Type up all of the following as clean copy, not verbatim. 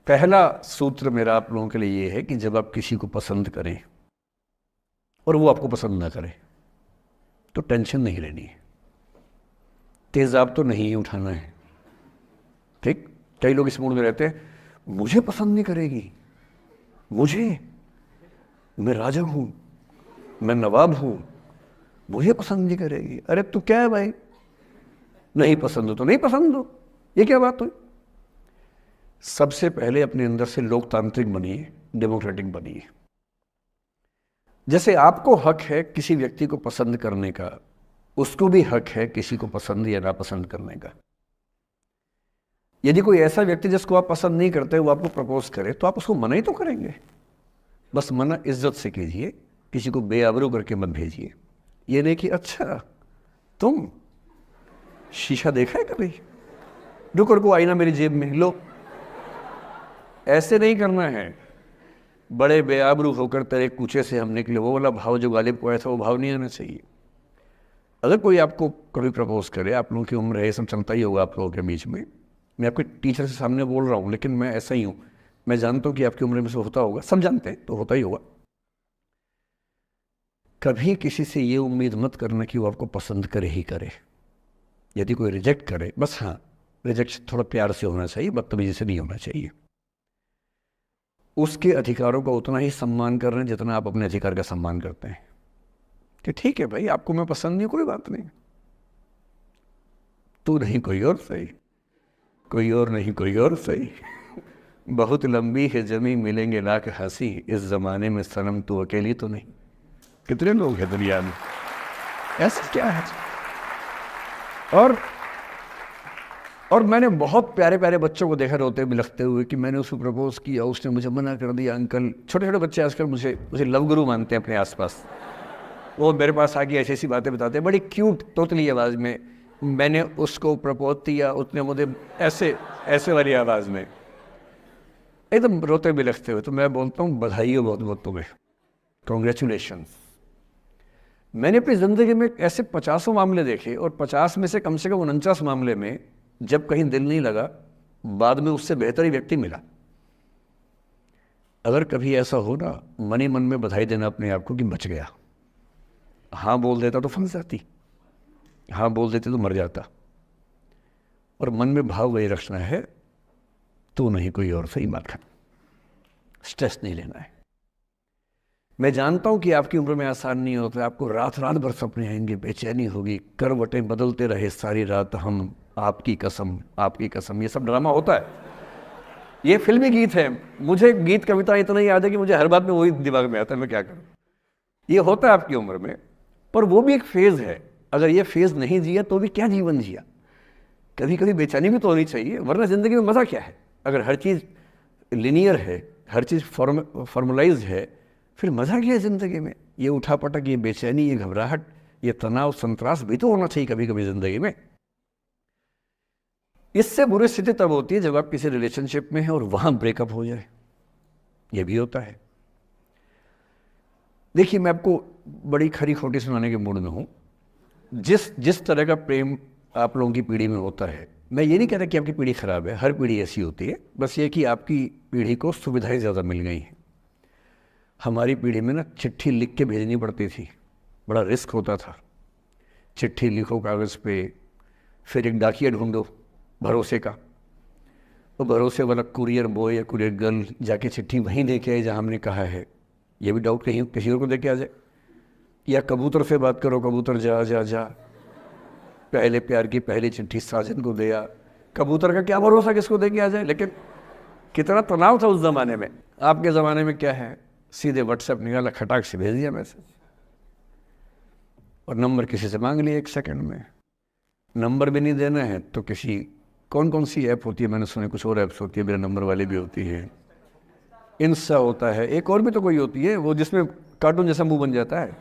पहला सूत्र मेरा आप लोगों के लिए ये है कि जब आप किसी को पसंद करें और वो आपको पसंद ना करे तो टेंशन नहीं लेनी है, तेजाब तो नहीं उठाना है। ठीक, कई लोग इस मूड में रहते हैं, मुझे पसंद नहीं करेगी, मुझे, मैं राजा हूं, मैं नवाब हूं, मुझे पसंद नहीं करेगी। अरे तू क्या है भाई, नहीं पसंद हो तो नहीं पसंद हो, ये क्या बात हुई? सबसे पहले अपने अंदर से लोकतांत्रिक बनिए, डेमोक्रेटिक बनिए। जैसे आपको हक है किसी व्यक्ति को पसंद करने का, उसको भी हक है किसी को पसंद या नापसंद करने का। यदि कोई ऐसा व्यक्ति जिसको आप पसंद नहीं करते वो आपको प्रपोज करे तो आप उसको मना ही तो करेंगे। बस मना इज्जत से कीजिए, किसी को बेआबरू करके मत भेजिए। ये नहीं कि अच्छा तुम शीशा देखा है कभी, रुको रुको आईना मेरी जेब में लो, ऐसे नहीं करना है। बड़े बेआबरू होकर तेरे कूचे से हम निकले, वो वाला भाव जो गालिब को आया था वो भाव नहीं आना चाहिए। अगर कोई आपको कभी प्रपोज करे, आप लोगों की उम्र है, ये सब चलता ही होगा आप लोगों के बीच में, मैं आपके टीचर से सामने बोल रहा हूँ लेकिन मैं ऐसा ही हूँ, मैं जानता हूँ कि आपकी उम्र में से होता होगा, सब जानते हैं तो होता ही होगा। कभी किसी से ये उम्मीद मत करना कि वो आपको पसंद करे ही करे। यदि कोई रिजेक्ट करे, बस हाँ रिजेक्ट थोड़ा प्यार से होना चाहिए, बदतमीजी से नहीं होना चाहिए। उसके अधिकारों का उतना ही सम्मान कर रहे हैं जितना आप अपने अधिकार का सम्मान करते हैं कि ठीक है भाई आपको मैं पसंद नहीं, कोई बात नहीं, तू नहीं कोई और सही, कोई और नहीं कोई और सही, बहुत लंबी है जमी मिलेंगे लाख हंसी, इस जमाने में सनम तू अकेली तो नहीं। कितने लोग हैं दुनिया में, ऐसा क्या है? और मैंने बहुत प्यारे प्यारे बच्चों को देखा रोते बिलखते हुए कि मैंने उसको प्रपोज किया, उसने मुझे मना कर दिया। अंकल, छोटे छोटे बच्चे आजकल मुझे मुझे लव गुरु मानते हैं अपने आसपास, वो मेरे पास आके ऐसी ऐसी बातें बताते हैं बड़ी क्यूट तोतली आवाज़ में, मैंने उसको प्रपोज किया, उसने मुझे ऐसे ऐसे वाली आवाज़ में एकदम रोते बिलखते हुए। तो मैं बोलता हूँ बधाई हो बहुत बहुत तुम्हें, कॉन्ग्रेचुलेशन। मैंने अपनी ज़िंदगी में ऐसे 50 मामले देखे और 50 में से कम 49 मामले में जब कहीं दिल नहीं लगा, बाद में उससे बेहतर ही व्यक्ति मिला। अगर कभी ऐसा हो ना, मन ही मन में बधाई देना अपने आप को कि बच गया। हाँ बोल देता तो फंस जाती, हाँ बोल देते तो मर जाता। और मन में भाव वही रखना है, तो नहीं कोई और सही बात है, स्ट्रेस नहीं लेना है। मैं जानता हूं कि आपकी उम्र में आसान नहीं होता, आपको रात रात भर सपने आएंगे, बेचैनी होगी, करवटें बदलते रहे सारी रात हम, आपकी कसम आपकी कसम, ये सब ड्रामा होता है, ये फिल्मी गीत है। मुझे गीत कविता इतना याद है कि मुझे हर बात में वही दिमाग में आता है, मैं क्या करूं। ये होता है आपकी उम्र में, पर वो भी एक फेज है। अगर ये फेज नहीं जिया तो भी क्या जीवन जिया। कभी कभी बेचैनी भी तो होनी चाहिए, वरना जिंदगी में मजा क्या है। अगर हर चीज लिनियर है, हर चीज फॉर्मुलाइज है, फिर मजा क्या है जिंदगी में। ये उठापटक, ये बेचैनी, ये घबराहट, ये तनाव संतरास भी तो होना चाहिए कभी कभी जिंदगी में। इससे बुरी स्थिति तब होती है जब आप किसी रिलेशनशिप में हैं और वहां ब्रेकअप हो जाए, ये भी होता है। देखिए मैं आपको बड़ी खरी खोटी सुनाने के मूड में हूं। जिस तरह का प्रेम आप लोगों की पीढ़ी में होता है, मैं ये नहीं कहता कि आपकी पीढ़ी खराब है, हर पीढ़ी ऐसी होती है, बस ये कि आपकी पीढ़ी को सुविधाएं ज़्यादा मिल गई हैं। हमारी पीढ़ी में ना चिट्ठी लिख के भेजनी पड़ती थी, बड़ा रिस्क होता था। चिट्ठी लिखो कागज़ पे, फिर एक डाकिया ढूंढो भरोसे का, तो भरोसे वाला कुरियर बॉय या कुरियर गर्ल जाके चिट्ठी वहीं दे के आए जहाँ हमने कहा है। ये भी डाउट कहीं किसी और को दे के आ जाए। या कबूतर से बात करो, कबूतर जा जा जा, पहले प्यार की पहली चिट्ठी साजन को दिया। कबूतर का क्या भरोसा किसको दे के आ जाए। लेकिन कितना तनाव था उस ज़माने में। आपके ज़माने में क्या है, सीधे व्हाट्सएप निकाला, खटाक से भेज दिया मैसेज, और नंबर किसी से मांग लिया 1 सेकंड में। नंबर भी नहीं देना है तो किसी, कौन कौन सी ऐप होती है, मैंने सुना कुछ और ऐप्स होती है, मेरा नंबर वाली भी होती है, इंस्टा होता है, एक और भी तो कोई होती है वो जिसमें कार्टून जैसा मुंह बन जाता है,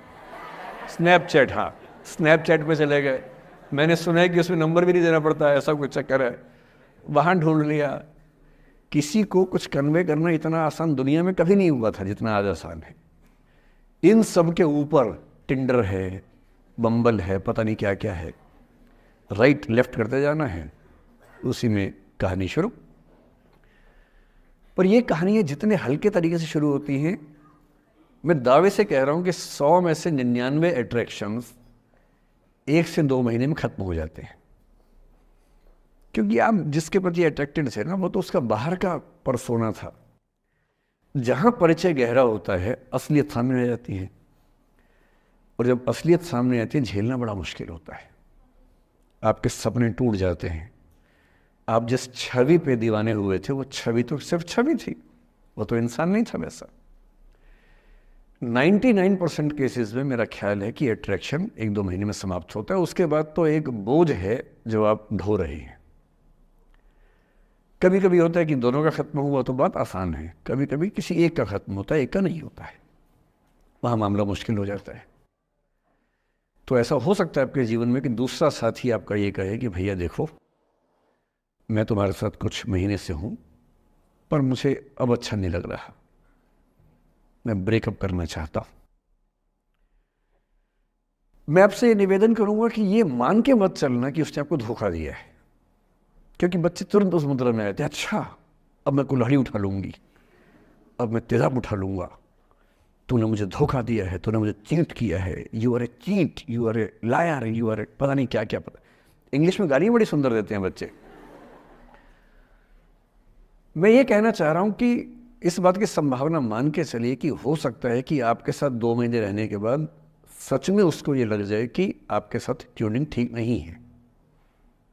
स्नैपचैट। हाँ, स्नैपचैट पे चले गए, मैंने सुना है कि उसमें नंबर भी नहीं देना पड़ता है, ऐसा कुछ चक्कर है। वहाँ ढूंढ लिया। किसी को कुछ कन्वे करना इतना आसान दुनिया में कभी नहीं हुआ था जितना आज आसान है। इन सब के ऊपर टिंडर है, बम्बल है, पता नहीं क्या क्या है, राइट लेफ्ट करते जाना है, उसी में कहानी शुरू। पर ये कहानियाँ जितने हल्के तरीके से शुरू होती हैं, मैं दावे से कह रहा हूँ कि 100 में से 99 अट्रैक्शंस 1 से 2 महीने में ख़त्म हो जाते हैं। क्योंकि आप जिसके प्रति अट्रैक्टेड थे ना, वो तो उसका बाहर का परसोना था। जहाँ परिचय गहरा होता है, असलियत सामने आ जाती है, और जब असलियत सामने आती है, झेलना बड़ा मुश्किल होता है। आपके सपने टूट जाते हैं। आप जिस छवि पे दीवाने हुए थे, वो छवि तो सिर्फ छवि थी, वो तो इंसान नहीं था वैसा। 99% केसेस में मेरा ख्याल है कि अट्रैक्शन 1-2 महीने में समाप्त होता है। उसके बाद तो एक बोझ है जो आप ढो रहे हैं। कभी कभी होता है कि दोनों का खत्म हुआ तो बात आसान है, कभी कभी किसी एक का खत्म होता है, एक का नहीं होता है, वहाँ मामला मुश्किल हो जाता है। तो ऐसा हो सकता है आपके जीवन में कि दूसरा साथी आपका ये कहे कि भैया देखो, मैं तुम्हारे साथ कुछ महीने से हूँ, पर मुझे अब अच्छा नहीं लग रहा, मैं ब्रेकअप करना चाहता हूँ। मैं आपसे ये निवेदन करूंगा कि ये मान के मत चलना कि उसने आपको धोखा दिया है, क्योंकि बच्चे तुरंत उस मुद्रा में आते हैं, अच्छा अब मैं कुल्हाड़ी उठा लूंगी, अब मैं तेजाब उठा लूंगा, तूने मुझे धोखा दिया है, तूने मुझे चीट किया है, you are a cheat, you are a liar, you are a पता नहीं क्या क्या। पता, इंग्लिश में गालियां बड़ी सुंदर देते हैं बच्चे। मैं ये कहना चाह रहा हूं कि इस बात की संभावना मान के चलिए कि हो सकता है कि आपके साथ 2 महीने रहने के बाद सच में उसको ये लग जाए कि आपके साथ ट्यूनिंग ठीक नहीं है,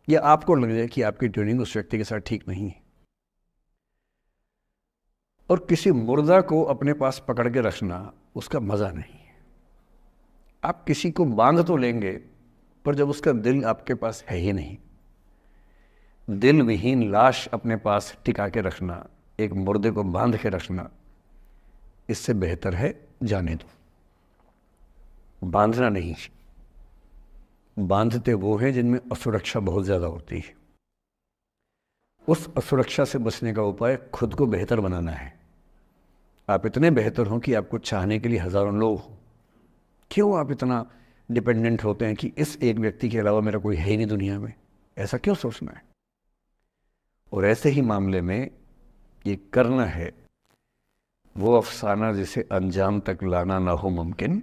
या आपको लग जाए कि आपकी ट्यूनिंग उस व्यक्ति के साथ ठीक नहीं है। और किसी मुर्दा को अपने पास पकड़ के रखना उसका मज़ा नहीं है। आप किसी को बांध तो लेंगे, पर जब उसका दिल आपके पास है ही नहीं, दिल विहीन लाश अपने पास टिका के रखना, एक मुर्दे को बांध के रखना, इससे बेहतर है जाने दो। बांधना नहीं, बांधते वो हैं जिनमें असुरक्षा बहुत ज़्यादा होती है। उस असुरक्षा से बचने का उपाय खुद को बेहतर बनाना है। आप इतने बेहतर हों कि आपको चाहने के लिए हज़ारों लोग हों। क्यों आप इतना डिपेंडेंट होते हैं कि इस एक व्यक्ति के अलावा मेरा कोई है ही नहीं दुनिया में? ऐसा क्यों सोचना है? और ऐसे ही मामले में ये करना है वो अफसाना जिसे अंजाम तक लाना ना हो मुमकिन,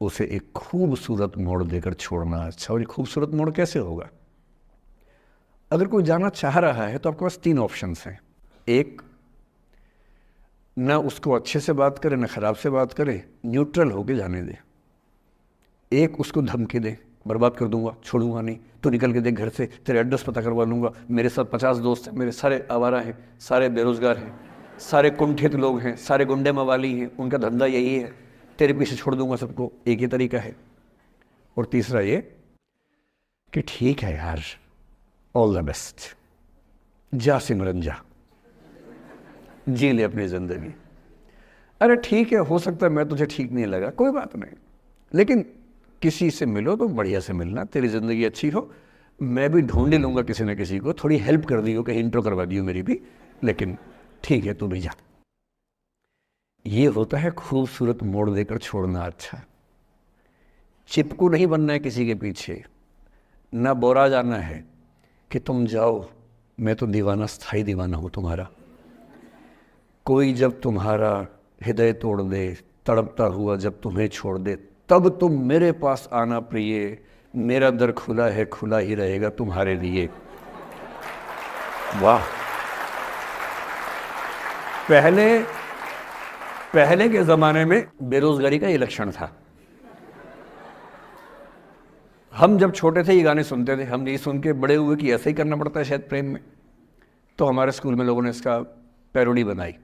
उसे एक खूबसूरत मोड़ देकर छोड़ना अच्छा। और ये खूबसूरत मोड़ कैसे होगा? अगर कोई जाना चाह रहा है तो आपके पास 3 ऑप्शंस हैं। एक, ना उसको अच्छे से बात करे, ना खराब से बात करे, न्यूट्रल होके जाने दे। एक, उसको धमकी दे, बर्बाद कर दूंगा, छोड़ूंगा नहीं, तो निकल के देख घर से, तेरे एड्रेस पता करवा लूंगा, मेरे साथ 50 दोस्त हैं, मेरे सारे आवारा हैं, सारे बेरोजगार हैं, सारे कुंठित लोग हैं, सारे गुंडे मवाली हैं, उनका धंधा यही है, तेरे पीछे छोड़ दूंगा सबको। एक ये तरीका है। और तीसरा ये कि ठीक है यार, ऑल द बेस्ट, जा सिमरन जा, जी ले अपनी जिंदगी। अरे ठीक है, हो सकता है मैं तुझे ठीक नहीं लगा, कोई बात नहीं, लेकिन किसी से मिलो तो बढ़िया से मिलना, तेरी ज़िंदगी अच्छी हो। मैं भी ढूंढ ही लूँगा किसी न किसी को, थोड़ी हेल्प कर दियो, कहीं इंट्रो करवा दियो मेरी भी, लेकिन ठीक है तू भी जा। ये होता है खूबसूरत मोड़ देकर छोड़ना अच्छा। चिपकू नहीं बनना है किसी के पीछे, ना बोरा जाना है कि तुम जाओ, मैं तो दीवाना, स्थायी दीवाना हूँ तुम्हारा। कोई जब तुम्हारा हृदय तोड़ दे, तड़पता हुआ जब तुम्हें छोड़ दे, तब तुम मेरे पास आना प्रिय, मेरा दर खुला है, खुला ही रहेगा तुम्हारे लिए। वाह! पहले के ज़माने में बेरोजगारी का ये लक्षण था। हम जब छोटे थे ये गाने सुनते थे, हम ये सुन के बड़े हुए कि ऐसा ही करना पड़ता है शायद प्रेम में। तो हमारे स्कूल में लोगों ने इसका पैरोडी बनाई।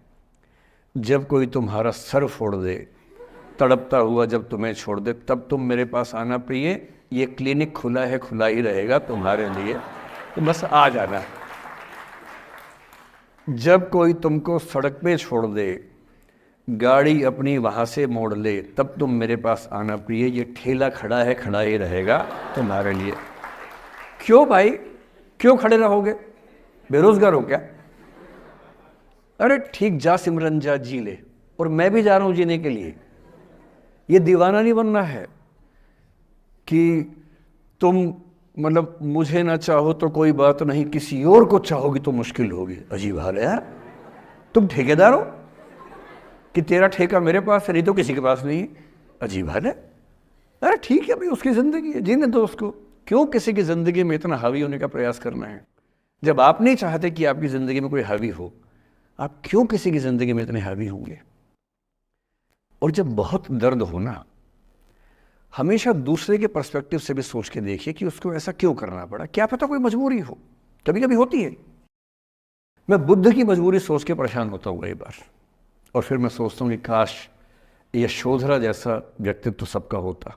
जब कोई तुम्हारा सर फोड़ दे, तड़पता हुआ जब तुम्हें छोड़ दे, तब तुम मेरे पास आना प्रिय, ये क्लिनिक खुला है, खुला ही रहेगा तुम्हारे लिए, तो बस आ जाना। जब कोई तुमको सड़क पे छोड़ दे, गाड़ी अपनी वहाँ से मोड़ ले, तब तुम मेरे पास आना प्रिय, ये ठेला खड़ा है, खड़ा ही रहेगा तुम्हारे लिए। क्यों भाई, क्यों खड़े रहोगे? बेरोजगार हो क्या? अरे ठीक, जा सिमरन जा, जी ले, और मैं भी जा रहा हूँ जीने के लिए। ये दीवाना नहीं बनना है कि तुम मतलब मुझे ना चाहो तो कोई बात नहीं, किसी और को चाहोगी तो मुश्किल होगी। अजीब हाल है यार। तुम ठेकेदार हो कि तेरा ठेका मेरे पास है, नहीं तो किसी के पास नहीं है। अजीब है ना। अरे ठीक है भाई, उसकी ज़िंदगी है, जीने दो उसको। क्यों किसी की ज़िंदगी में इतना हावी होने का प्रयास करना है? जब आप नहीं चाहते कि आपकी ज़िंदगी में कोई हावी हो, आप क्यों किसी की ज़िंदगी में इतने हावी होंगे? और जब बहुत दर्द हो ना, हमेशा दूसरे के पर्सपेक्टिव से भी सोच के देखिए कि उसको ऐसा क्यों करना पड़ा। क्या पता कोई मजबूरी हो, कभी कभी होती है। मैं बुद्ध की मजबूरी सोच के परेशान होता हूँ कई बार, और फिर मैं सोचता हूँ कि काश यशोधरा जैसा व्यक्तित्व सबका होता।